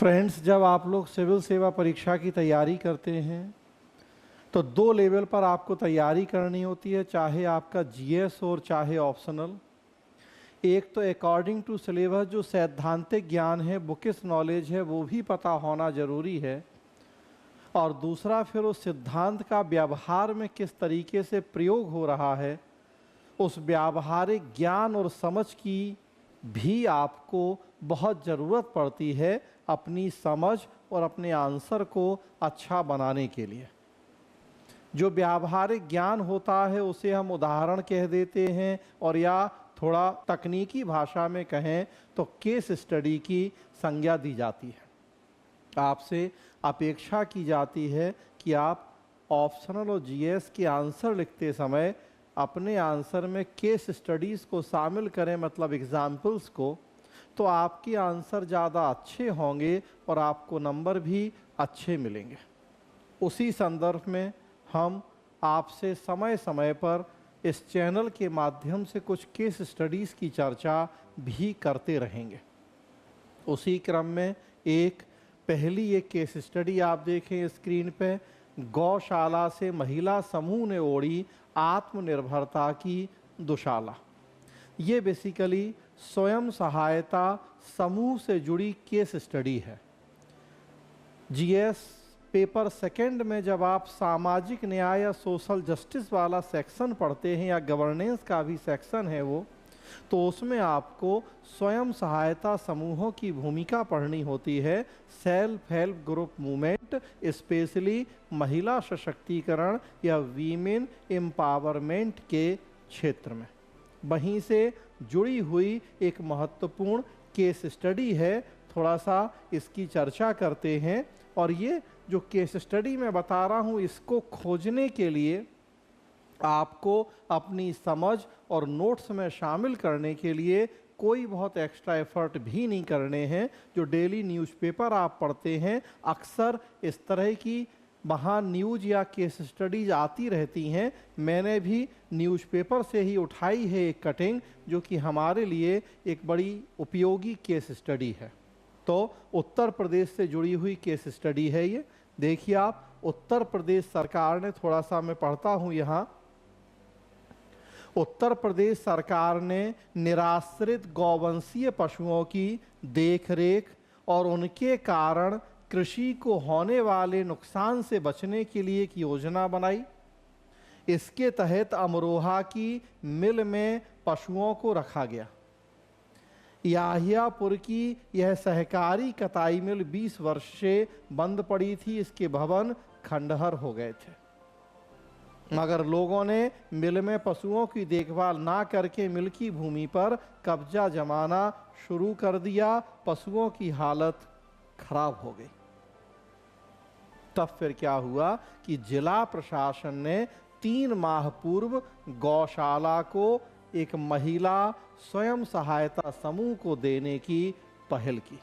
Friends, जब आप लोग सिविल सेवा परीक्षा की तैयारी करते हैं तो दो लेवल पर आपको तैयारी करनी होती है, चाहे आपका जीएस और चाहे ऑप्शनल। एक तो अकॉर्डिंग टू सिलेबस जो सैद्धांतिक ज्ञान है, बुकिश नॉलेज है, वो भी पता होना ज़रूरी है। और दूसरा फिर उस सिद्धांत का व्यवहार में किस तरीके से प्रयोग हो रहा है, उस व्यावहारिक ज्ञान और समझ की भी आपको बहुत ज़रूरत पड़ती है अपनी समझ और अपने आंसर को अच्छा बनाने के लिए। जो व्यावहारिक ज्ञान होता है उसे हम उदाहरण कह देते हैं, और या थोड़ा तकनीकी भाषा में कहें तो केस स्टडी की संज्ञा दी जाती है। आपसे अपेक्षा की जाती है कि आप ऑप्शनल और जीएस के आंसर लिखते समय अपने आंसर में केस स्टडीज़ को शामिल करें, मतलब एग्जाम्पल्स को, तो आपके आंसर ज़्यादा अच्छे होंगे और आपको नंबर भी अच्छे मिलेंगे। उसी संदर्भ में हम आपसे समय समय पर इस चैनल के माध्यम से कुछ केस स्टडीज़ की चर्चा भी करते रहेंगे। उसी क्रम में पहली एक केस स्टडी आप देखें स्क्रीन पे। गौशाला से महिला समूह ने ओढ़ी आत्मनिर्भरता की दुशाला। ये बेसिकली स्वयं सहायता समूह से जुड़ी केस स्टडी है। जीएस पेपर सेकंड में जब आप सामाजिक न्याय या सोशल जस्टिस वाला सेक्शन पढ़ते हैं, या गवर्नेंस का भी सेक्शन है वो, तो उसमें आपको स्वयं सहायता समूहों की भूमिका पढ़नी होती है। Self help group movement, specially महिला सशक्तिकरण या वीमेन एम्पावरमेंट के क्षेत्र में। वहीं से जुड़ी हुई एक महत्वपूर्ण केस स्टडी है, थोड़ा सा इसकी चर्चा करते हैं। और ये जो केस स्टडी मैं बता रहा हूँ, इसको खोजने के लिए आपको अपनी समझ और नोट्स में शामिल करने के लिए कोई बहुत एक्स्ट्रा एफर्ट भी नहीं करने हैं। जो डेली न्यूज़पेपर आप पढ़ते हैं, अक्सर इस तरह की वहाँ न्यूज़ या केस स्टडीज आती रहती हैं। मैंने भी न्यूज़पेपर से ही उठाई है एक कटिंग, जो कि हमारे लिए एक बड़ी उपयोगी केस स्टडी है। तो उत्तर प्रदेश से जुड़ी हुई केस स्टडी है ये। देखिए आप, उत्तर प्रदेश सरकार ने, थोड़ा सा मैं पढ़ता हूँ यहाँ। उत्तर प्रदेश सरकार ने निराश्रित गौवंशीय पशुओं की देखरेख और उनके कारण कृषि को होने वाले नुकसान से बचने के लिए एक योजना बनाई। इसके तहत अमरोहा की मिल में पशुओं को रखा गया। याहियापुर की यह सहकारी कताई मिल 20 वर्ष से बंद पड़ी थी। इसके भवन खंडहर हो गए थे, मगर लोगों ने मिल में पशुओं की देखभाल ना करके मिल की भूमि पर कब्जा जमाना शुरू कर दिया। पशुओं की हालत खराब हो गई। तब फिर क्या हुआ कि जिला प्रशासन ने 3 माह पूर्व गौशाला को एक महिला स्वयं सहायता समूह को देने की पहल की।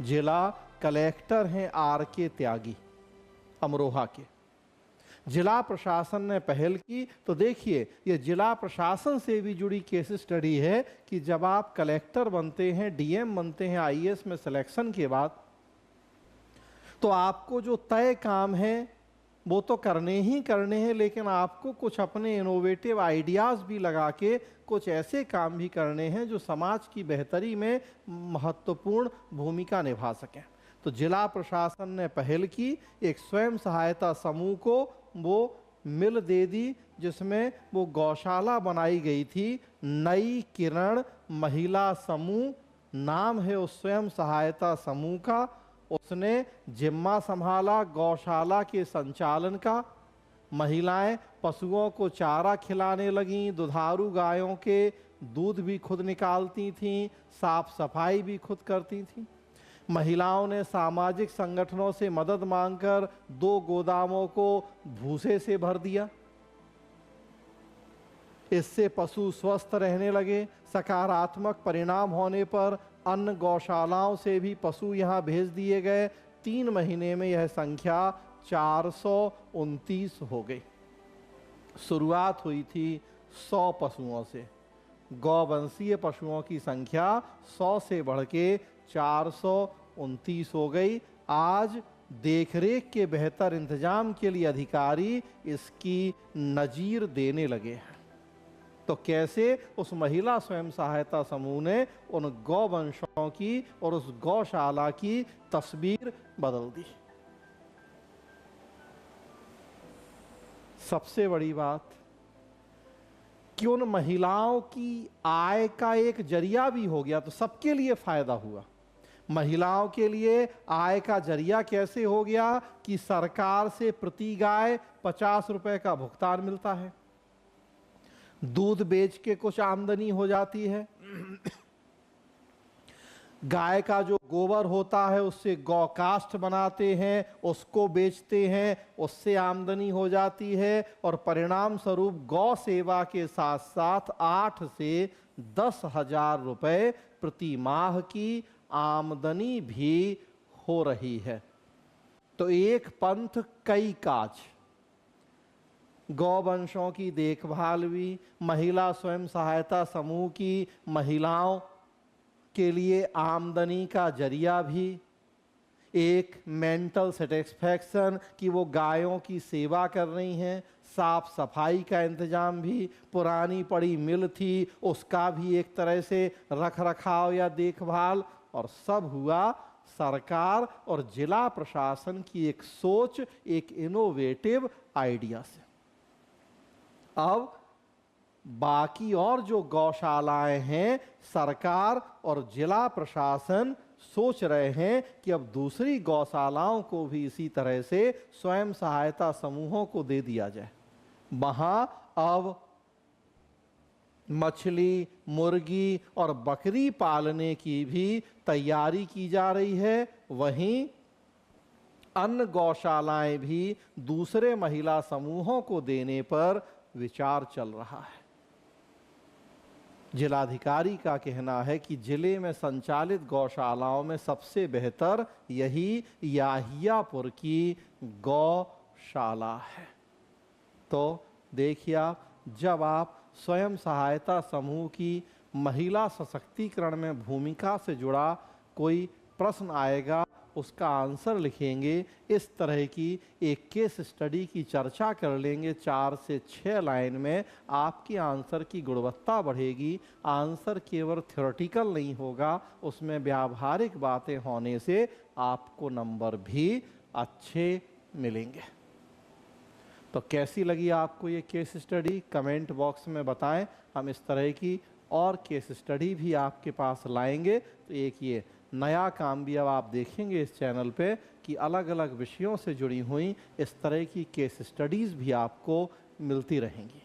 जिला कलेक्टर हैं आर.के. त्यागी, अमरोहा के। जिला प्रशासन ने पहल की। तो देखिए, ये जिला प्रशासन से भी जुड़ी केस स्टडी है कि जब आप कलेक्टर बनते हैं, डीएम बनते हैं आईएएस में सिलेक्शन के बाद, तो आपको जो तय काम है वो तो करने ही करने हैं, लेकिन आपको कुछ अपने इनोवेटिव आइडियाज़ भी लगा के कुछ ऐसे काम भी करने हैं जो समाज की बेहतरी में महत्वपूर्ण भूमिका निभा सकें। तो जिला प्रशासन ने पहल की, एक स्वयं सहायता समूह को वो मिल दे दी, जिसमें वो गौशाला बनाई गई थी। नई किरण महिला समूह नाम है उस स्वयं सहायता समूह का। उसने जिम्मा संभाला गौशाला के संचालन का। महिलाएं पशुओं को चारा खिलाने लगीं, दुधारू गायों के दूध भी खुद निकालती थीं, साफ सफाई भी खुद करती थीं। महिलाओं ने सामाजिक संगठनों से मदद मांगकर 2 गोदामों को भूसे से भर दिया। इससे पशु स्वस्थ रहने लगे। सकारात्मक परिणाम होने पर अन्य गौशालाओं से भी पशु यहाँ भेज दिए गए। 3 महीने में यह संख्या 429 हो गई। शुरुआत हुई थी 100 पशुओं से। गौवंशीय पशुओं की संख्या 100 से बढ़ के 29 हो गई। आज देखरेख के बेहतर इंतजाम के लिए अधिकारी इसकी नजीर देने लगे हैं। तो कैसे उस महिला स्वयं सहायता समूह ने उन गौवंशों की और उस गौशाला की तस्वीर बदल दी। सबसे बड़ी बात कि उन महिलाओं की आय का एक जरिया भी हो गया, तो सबके लिए फायदा हुआ। महिलाओं के लिए आय का जरिया कैसे हो गया कि सरकार से प्रति गाय 50 रुपए का भुगतान मिलता है, दूध बेच के कुछ आमदनी हो जाती है, गाय का जो गोबर होता है उससे गौ काष्ठ बनाते हैं, उसको बेचते हैं, उससे आमदनी हो जाती है, और परिणाम स्वरूप गौ सेवा के साथ साथ 8 से 10,000 रुपए प्रति माह की आमदनी भी हो रही है। तो एक पंथ कई काज, गौवंशों की देखभाल भी, महिला स्वयं सहायता समूह की महिलाओं के लिए आमदनी का जरिया भी, एक मेंटल सेटिस्फैक्शन कि वो गायों की सेवा कर रही हैं, साफ सफाई का इंतजाम भी, पुरानी पड़ी मिल थी उसका भी एक तरह से रख रखाव या देखभाल, और सब हुआ सरकार और जिला प्रशासन की एक सोच, एक इनोवेटिव आइडिया से। अब बाकी और जो गौशालाएं हैं, सरकार और जिला प्रशासन सोच रहे हैं कि अब दूसरी गौशालाओं को भी इसी तरह से स्वयं सहायता समूहों को दे दिया जाए। वहां अब मछली, मुर्गी और बकरी पालने की भी तैयारी की जा रही है। वहीं अन्य गौशालाएं भी दूसरे महिला समूहों को देने पर विचार चल रहा है। जिलाधिकारी का कहना है कि जिले में संचालित गौशालाओं में सबसे बेहतर यही याहियापुर की गौशाला है। तो देखिए आप, जब आप स्वयं सहायता समूह की महिला सशक्तिकरण में भूमिका से जुड़ा कोई प्रश्न आएगा, उसका आंसर लिखेंगे, इस तरह की एक केस स्टडी की चर्चा कर लेंगे 4 से 6 लाइन में, आपके आंसर की गुणवत्ता बढ़ेगी। आंसर केवल थ्योरेटिकल नहीं होगा, उसमें व्यावहारिक बातें होने से आपको नंबर भी अच्छे मिलेंगे। तो कैसी लगी आपको ये केस स्टडी, कमेंट बॉक्स में बताएं। हम इस तरह की और केस स्टडी भी आपके पास लाएंगे। तो एक ये नया काम भी अब आप देखेंगे इस चैनल पे कि अलग अलग विषयों से जुड़ी हुई इस तरह की केस स्टडीज़ भी आपको मिलती रहेंगी।